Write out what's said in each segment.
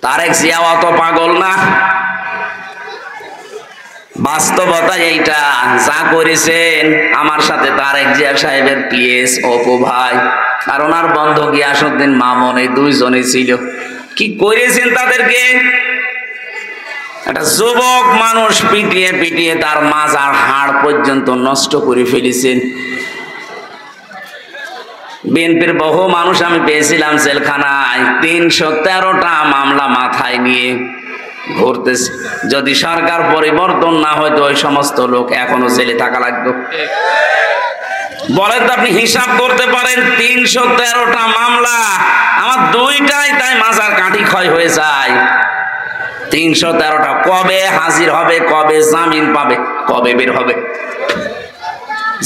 তারেক জিয়া অত পাগল না। বাস্তবতা এইটা, যা করেছেন আমার সাথে তারেক জিয়া সাহেবের পিএস অপু ভাই আর ওনার বন্ধু গিয়াসউদ্দিন মামুন, এই দুইজনই ছিল। কি করেছেন তাদেরকে? একটা যুবক মানুষ পিটিয়ে পিটিয়ে তার মাজার হাড় পর্যন্ত নষ্ট করে ফেলেছেন। বিএনপির বহু মানুষ আমি পেয়েছিলাম জেলখানায়, ৩১৩টা মামলা মাথায় নিয়ে ঘুরতেছে। যদি সরকার পরিবর্তন না হয়তো ওই সমস্ত লোক এখনো জেলে থাকা লাগতো। বলেন তো, আপনি হিসাব করতে পারেন ৩১৩টা মামলা, আমার দুইটাই তাই মাজার কাঠি ক্ষয় হয়ে যায়। ৩১৩টা কবে হাজির হবে, কবে জামিন পাবে, কবে বের হবে?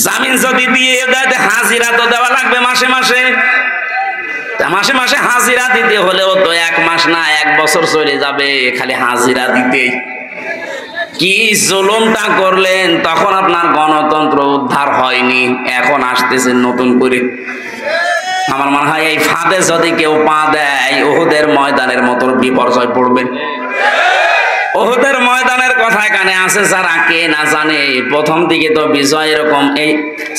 জামিন যদি দিয়ে দেয় হাজিরা তো দেওয়া লাগবে মাসে মাসে। মাসে মাসে হাজিরা দিতে হলেও তো ১ মাস না ১ বছর চলে যাবে খালি হাজিরা দিতেই। কি জুলুমটা করলেন, তখন আপনার গণতন্ত্র উদ্ধার হয়নি, এখন আসতেছে নতুন করে। আমার মনে হয় এই ফাঁদে যদি কেউ পা দেয় উহুদের ময়দানের মতো বিপর্যয় পড়বে। উহুদের ময়দানের কথা এখানে আছে যারা কে না জানে। প্রথম দিকে তো বিজয় এরকম এই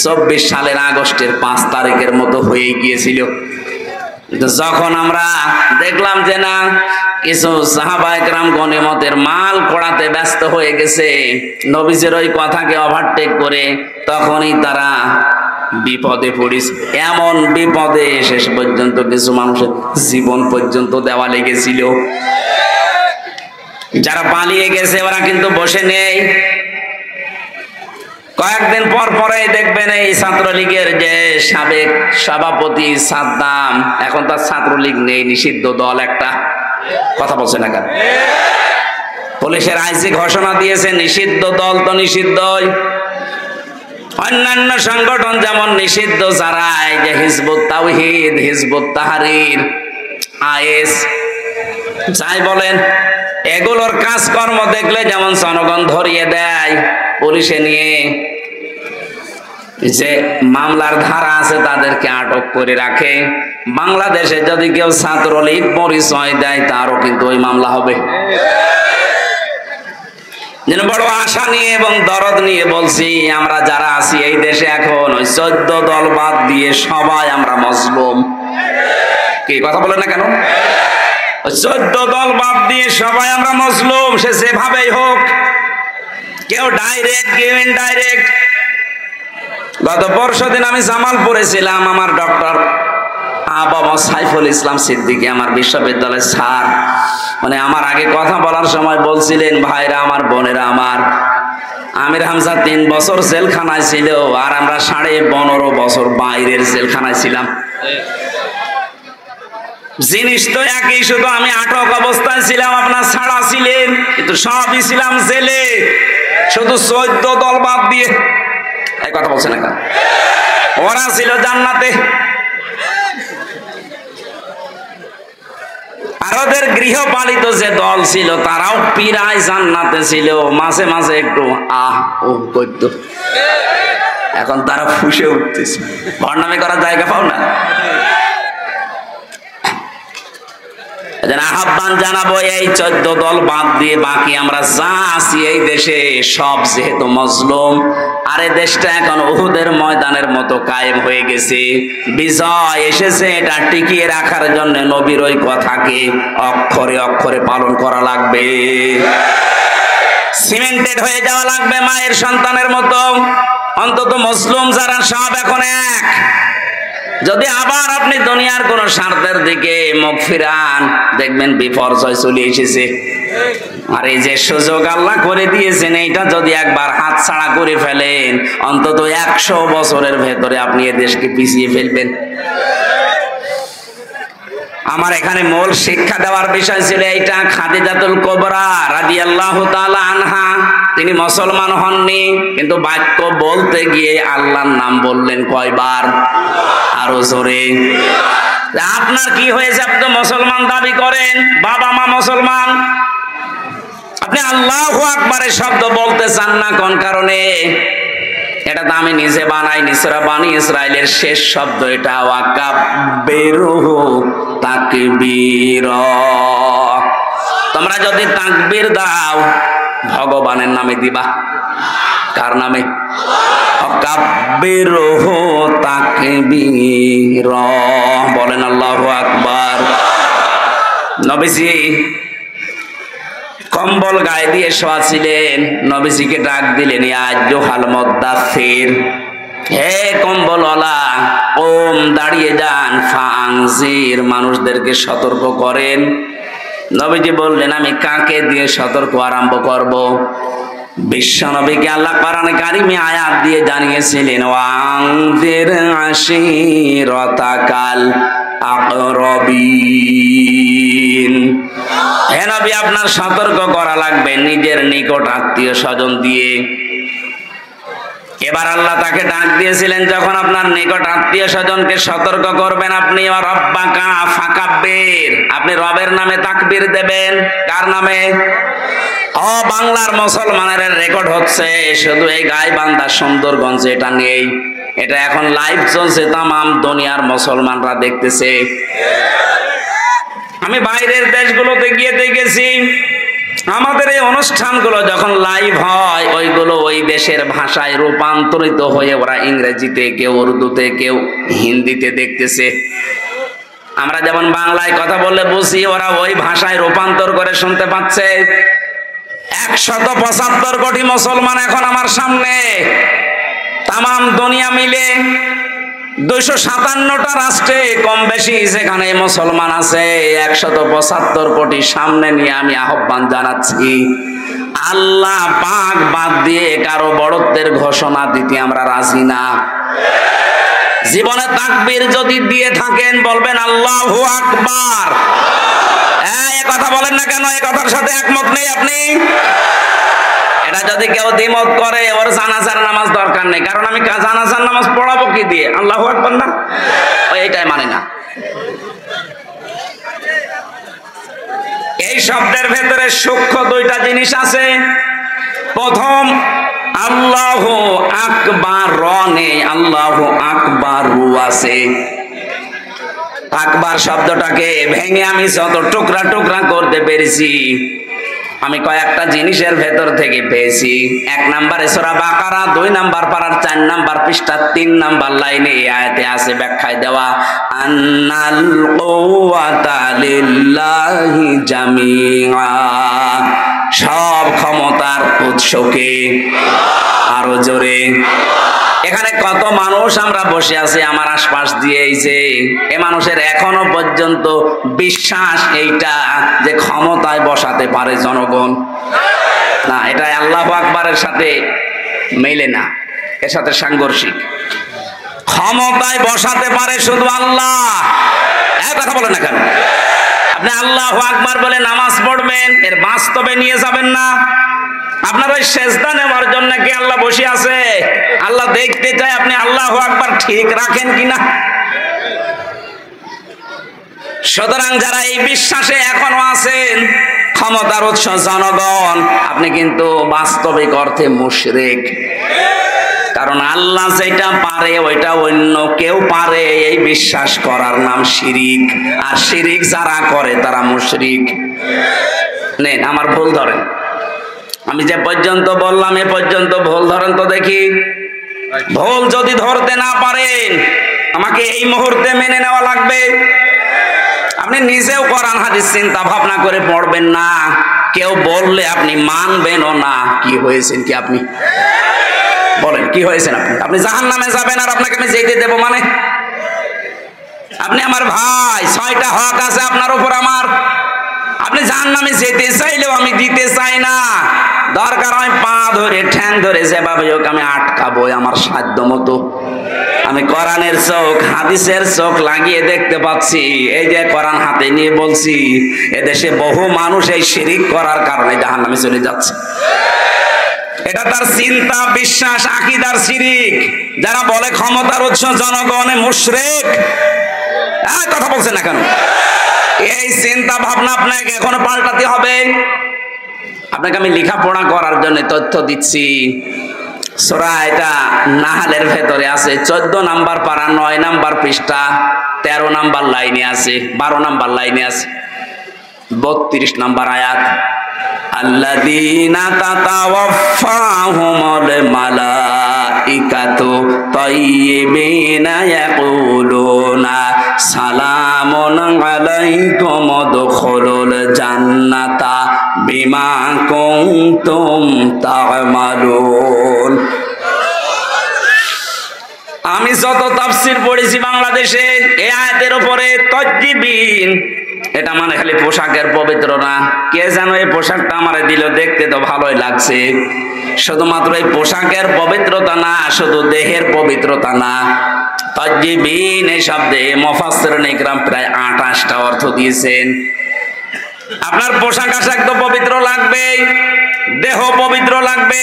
২৪ সালের আগস্টের ৫ তারিখের মতো হয়ে গিয়েছিল। যখন আমরা দেখলাম যে না, কিছু সাহাবায়ে কেরাম গনিমতের মাল কোড়াতে ব্যস্ত হয়ে গেছে নবীজির ওই কথাকে ওভারটেক করে, তখনই তারা বিপদে পড়েছে। এমন বিপদে শেষ পর্যন্ত কিছু মানুষের জীবন পর্যন্ত দেওয়া লেগেছিল। যারা পালিয়ে গেছে ওরা কিন্তু বসে নেই। কয়েকদিন পর পরে দেখবেন এই ছাত্রলীগের যে সাবেক সভাপতি সাদ্দাম, এখন তার ছাত্রলীগ নেই, নিষিদ্ধ দল একটা। কথা বলছে না কেন? পুলিশের আইজি ঘোষণা দিয়েছে নিষিদ্ধ দল তো নিষিদ্ধই। অন্যান্য সংগঠন যেমন নিষিদ্ধ, যারা এই যে Hizb ut Tawhid, Hizb ut Tahrir, is যাই বলেন, এগুলোর কাজকর্ম দেখলে যেমন জনগণ ধরিয়ে দেয়, পুলিশে নিয়ে যে মামলার ধারা আছে তাদেরকে আটক করে রাখে। বাংলাদেশে যদি কেউ ছাত্রলীগ পরিচয় দেয় তারও কিন্তু ওই মামলা হবে। যেন বড় আশা নিয়ে এবং দরদ নিয়ে বলছি, আমরা যারা আছি এই দেশে এখন ওই ১৪ দল বাদ দিয়ে সবাই আমরা মজলুম। কি কথা বলেন না কেন? ১৪ দল বাদ দিয়ে সবাই আমরা মজলুম, সে যেভাবেই হোক, কেউ ডাইরেক্ট কেউ ইনডাইরেক্ট। গত পরশুদিন আমি জামালপুরে ছিলাম, আমার ডক্টর বাবা সাইফুল ইসলাম সিদ্দিকী আমার বিশ্ববিদ্যালয়ের স্যার, মানে আমার আগে কথা বলার সময় বলছিলেন, ভাইরা আমার, বোনেরা আমার, আমির হামজা ৩ বছর জেলখানায় ছিল আর আমরা ১৫.৫ বছর বাইরের জেলখানায় ছিলাম। জিনিস তো একই, শুধু আমি আটক অবস্থায় ছিলাম, আপনার ছাড়া ছিলেন, কিন্তু সবই ছিলাম জেলে, শুধু ১৪ দল বাদ দিয়ে। এই কথা বলছে না কেন? ওরা ছিল জান্নাতে। আর ওদের গৃহপালিত যে দল ছিল তারাও প্রায় জান্নাতে ছিল, মাঝে মাঝে একটু আহ ও করতো। এখন তারা ফুঁসে উঠতেছে, ভণ্ডামি করার জায়গা পাও না। আহ্বান জানাবো, এই ১৪ দল বাদ দিয়ে বাকি আমরা যা আছি এই দেশে সব যেহেতু মজলুম, আর এই দেশটা এখন উহুদের ময়দানের মতো কায়েম হয়ে গেছে, বিজয় এসেছে, এটা টিকিয়ে রাখার জন্য নবীর ওই কথাকে অক্ষরে অক্ষরে পালন করা লাগবে। সিমেন্টেড হয়ে যাওয়া লাগবে মায়ের সন্তানের মতো। অন্তত মুসলিম যারা সব এখন এক। যদি আবার আপনি দুনিয়ার কোন স্বার্থের দিকে মুখ ফিরান, দেখবেন বিপর্যয় চলে এসেছে। আর এই যে সুযোগ আল্লাহ করে দিয়েছেন, এইটা যদি একবার হাতছাড়া করে ফেলেন, অন্তত ১০০ বছরের ভেতরে আপনি এ দেশকে পিছিয়ে ফেলবেন। আমার এখানে মূল শিক্ষা দেওয়ার বিষয় ছিল এইটা। খাদিজাতুল কুবরা রাদিয়াল্লাহু তাআলা আনহা, তিনি মুসলমান হননি, কিন্তু বাক্য বলতে গিয়ে আল্লাহর নাম বললেন কয়বার? আরো জোরে। আপনার কি হয়েছে? আপনি তো মুসলমান দাবি করেন, বাবা মা মুসলমান, আপনি আল্লাহু আকবারের শব্দ বলতে চান না কোন কারণে? এটা তো আমি নিজে বানাইনি, সূরা বানী ইসরাইলের শেষ শব্দ এটা, ওয়াকাব্বিরহু তাকবীরা। তোমরা যদি তাকবীর দাও ভগবানের নামে দিবা। কার নামে? কাব্বিরহু তাকবীরা, বলেন আল্লাহু আকবার। নবীজি কম্বল গায়ে দিয়ে শোয়া ছিলেন, নবীজিকে ডাক দিলেন, ইয়া আইয়ুহাল মুদ্দাথির, হে কম্বলওয়ালা, ওম দাঁড়িয়ে যান, ফাআনজির, মানুষদেরকে সতর্ক করেন। নবীজি বললেন, আমি কাকে দিয়ে সতর্ক আরম্ভ করব? বিশ্ব নবীকে আল্লাহ কোরআনে কারিমে আয়াত দিয়ে জানিয়েছিলেন, ওয়ানজির আশিরাতাকাল আকরাবিন, হে নবী আপনার সতর্ক করা লাগবে নিজের নিকট আত্মীয় স্বজন দিয়ে। এবার আল্লাহ তাকে ডাক দিয়েছিলেন, যখন আপনার নিকট আত্মীয় স্বজনকে সতর্ক করবেন, আপনি রব্বাকা ফাকাব্বির, আপনি রবের নামে তাকবীর দেবেন। কার নামে? ও বাংলার মুসলমানের রেকর্ড হচ্ছে, শুধু এই গাইবান্ধা সুন্দরগঞ্জে এটা নেই, এটা এখন লাইভ চলছে, তামাম দুনিয়ার মুসলমানরা দেখতেছে। আমি বাইরের দেশগুলোতে গিয়ে দেখেছি, আমাদের এই অনুষ্ঠানগুলো যখন লাইভ হয়, ওইগুলো ওই দেশের ভাষায় রূপান্তরিত হয়ে ওরা ইংরেজিতে, কেউ উর্দুতে, কেউ হিন্দিতে দেখতেছে। আমরা যেমন বাংলায় কথা বললে বুঝি, ওরা ওই ভাষায় রূপান্তর করে শুনতে পাচ্ছে। 175 কোটি মুসলমান এখন আমার সামনে, তামাম দুনিয়া মিলে 257টা রাষ্ট্রে কম বেশি যেখানে মুসলমান আছে, 175 কোটি সামনে নিয়ে আমি আহ্বান জানাচ্ছি, আল্লাহ পাক বাদ দিয়ে কারো বড়ত্বের ঘোষণা দিতে আমরা রাজি না। জীবনে তাকবীর যদি দিয়ে থাকেন বলবেন আল্লাহু আকবার। এই কথা বলেন না কেন? এই কথার সাথে একমত নেই আপনি? এটা যদি কেউ দ্বিমত করে, ওর জানাজার নামাজ দরকার নেই, কারণ আমি জানাজার নামাজ পড়াবো কি দিয়ে? আল্লাহু আকবার না, এইটাই মানে না। এই শব্দের ভেতরে সূক্ষ্ম দুইটা জিনিস আছে। প্রথম, আল্লাহু আকবার নেই, আল্লাহু আকবার আছে। আকবার শব্দটাকে ভেঙে আমি যত টুকরা টুকরা করতে পেরেছি, আমি কয়েকটা জিনিসের ভেতর থেকে পেয়েছি। 1 নম্বরে সূরা বাকারা 2 নম্বর পারার 4 নম্বর পৃষ্ঠা 3 নম্বর লাইনে এই আয়াতে আছে ব্যাখ্যায় দেওয়া, আন্নাল কুওয়াতা লিল্লাহি জামিআ, সব ক্ষমতার উৎসকে। আরো জোরে। এখানে কত মানুষ আমরা বসে আছি আমার আশপাশ দিয়ে, এই যে এ মানুষের এখনো পর্যন্ত বিশ্বাস এইটা যে ক্ষমতায় বসাতে পারে জনগণ না, এটা আল্লাহু আকবারের সাথে মেলে না, এর সাথে সাংঘর্ষিক। ক্ষমতায় বসাতে পারে শুধু আল্লাহ। এক কথা বলেন না কেন? আপনি আল্লাহু আকবার বলে নামাজ পড়বেন, এর বাস্তবে নিয়ে যাবেন না। আপনার ওই সেজদা নেওয়ার জন্য কি আল্লাহ বসে আছে? আল্লাহ দেখতে চায় আপনি আল্লাহু আকবার ঠিক রাখেন কিনা। সুতরাং যারা এই বিশ্বাসে এখনো আছেন ক্ষমতার উৎস জনগণ, আপনি কিন্তু বাস্তবিক অর্থে মুশরিক। কারণ আল্লাহ যেটা পারে ওইটা অন্য কেউ পারে, এই বিশ্বাস করার নাম শিরিক। আর শিরিক যারা করে তারা মুশরিক। নেন আমার ভুল ধরেন, আমি যে পর্যন্ত বললাম এ পর্যন্ত ভুল ধরেন তো দেখি। ভুল যদি ধরতে না পারেন আমাকে এই মুহূর্তে মেনে নেওয়া লাগবে। আপনি নিজেও কোরআন হাদিস চিন্তা ভাবনা করে পড়বেন না, কেউ বললে আপনি মানবেনও না। কি হয়েছেন কি আপনি? বলেন কি হয়েছেন আপনি? আপনি জাহান্নামে যাবেন আর আপনাকে আমি যেতে দেব মানে? আপনি আমার ভাই, 6টা হক আছে আপনার উপর আমার। আপনি জাহান্নামে যেতে চাইলেও আমি দিতে চাই না। দরকার হয় পা ধরে ঠ্যাং ধরে যেভাবে হোক আমি আটকাবো আমার সাধ্য মতো। আমি কোরআনের চোখ হাদিসের চোখ লাগিয়ে দেখতে পাচ্ছি, এই যে কোরআন হাতে নিয়ে বলছি, এদেশে বহু মানুষ এই শিরিক করার কারণে জাহান্নামে চলে যাচ্ছে। এটা তার চিন্তা বিশ্বাস আকীদার শিরিক। যারা বলে ক্ষমতার উৎস জনগণে মুশরিক, কথা বলছেন না কেন? এই চিন্তা ভাবনা আপনাকে এখনো পাল্টাতে হবে। আপনাকে আমি লেখাপড়া করার জন্য তথ্য দিচ্ছি। সূরা এটা নাহালের ভেতরে আছে, 14 নাম্বার পারা 9 নাম্বার পৃষ্ঠা 13 নাম্বার লাইনে আছে, 12 নাম্বার লাইনে আছে। 32 নম্বর আয়াত, আল্লাযীনা তাতাওয়াফফাহুমুল মালাইকাতু তাইয়্যিবিনা ইয়াকুলুনা সালামুন আলাইকুম উদখুলুল জান্নাতা বিমা কুনতুম তা'মালুন। আমি যত তাফসীর পড়েছি বাংলাদেশে এই আয়াতের উপরে তাইয়্যিবিন, এটা মানে খালি পোশাকের পবিত্র না। কে যেন এই পোশাকটা আমারে দিল, দেখতে তো ভালোই লাগছে। শুধুমাত্র এই পোশাকের পবিত্রতা না, শুধু দেহের পবিত্রতা না, তাইয়্যিবিন এই শব্দে মুফাসসিরিন ইকরাম প্রায় 28টা অর্থ দিয়েছেন। আপনার পোশাক আশাক তো পবিত্র লাগবে, দেহ পবিত্র লাগবে,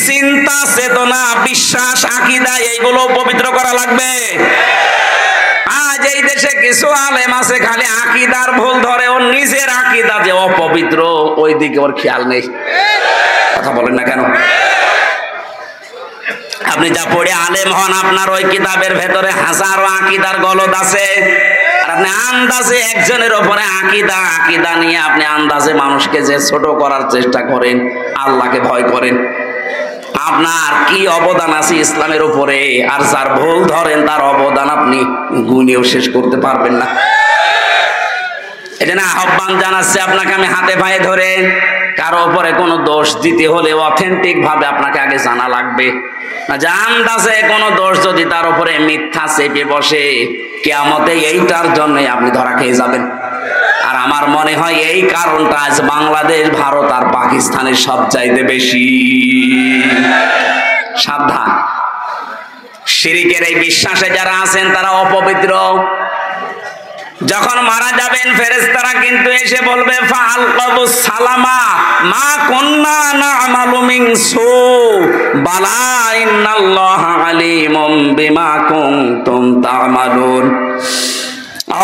চিন্তা চেতনা বিশ্বাস আকীদা এইগুলো পবিত্র করা লাগবে। আজ এই দেশে কিছু আলেম আছে খালি আকীদার ভুল ধরে, ওর নিজের আকীদা যে অপবিত্র ওই দিকে ওর খেয়াল নেই। কথা বলেন না কেন? আপনি যা পড়ে আলেম হন, আপনার ওই কিতাবের ভেতরে হাজারো আকীদার গলদ আছে, আর আপনি আন্দাজে একজনের উপরে আকীদা নিয়ে আপনি আন্দাজে মানুষকে যে ছোট করার চেষ্টা করেন, আল্লাহকে ভয় করেন। আপনার কি অবদান আছে ইসলামের উপরে, আর যার ভুল ধরেন তার অবদান আপনি গুণেও শেষ করতে পারবেন না। এজন্য আহ্বান জানাচ্ছে আপনাকে আমি হাতে পায়ে ধরে, কারো উপরে কোনো দোষ দিতে হলে অথেন্টিক ভাবে আপনাকে আগে জানা লাগবে না। যে আন্দাজে কোনো দোষ যদি তার উপরে মিথ্যা চেপে বসে, কিয়ামতে এইটার জন্যই আপনি ধরা খেয়ে যাবেন। আর আমার মনে হয় এই কারণটা আজ বাংলাদেশ, ভারত আর পাকিস্তানের সবচাইতে বেশি। সাবধান, শিরকের এই বিশ্বাসে যারা আছেন তারা অপবিত্র। যখন মারা যাবেন ফেরেশতারা কিন্তু এসে বলবে ফাআলকাবুস সালামা মা কুন্না না'মালু মিন সু বালা ইন্নাল্লাহা আলিমুম বিমা কুনতুম তা'মালুন।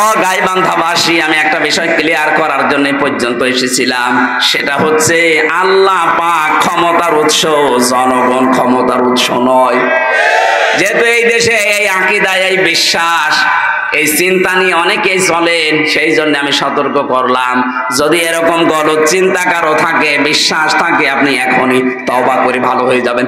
ও গাইবান্ধাবাসী, আমি একটা বিষয় ক্লিয়ার করার জন্য পর্যন্ত এসেছিলাম, সেটা হচ্ছে আল্লাহ পাক ক্ষমতার উৎস, জনগণ ক্ষমতার উৎস নয়। যেহেতু এই দেশে এই আকীদা, এই বিশ্বাস, এই চিন্তা নিয়ে অনেকেই চলেন, সেই জন্য আমি সতর্ক করলাম, যদি এরকম গলদ চিন্তা কারো থাকে, বিশ্বাস থাকে, আপনি এখনই তওবা করে ভালো হয়ে যাবেন।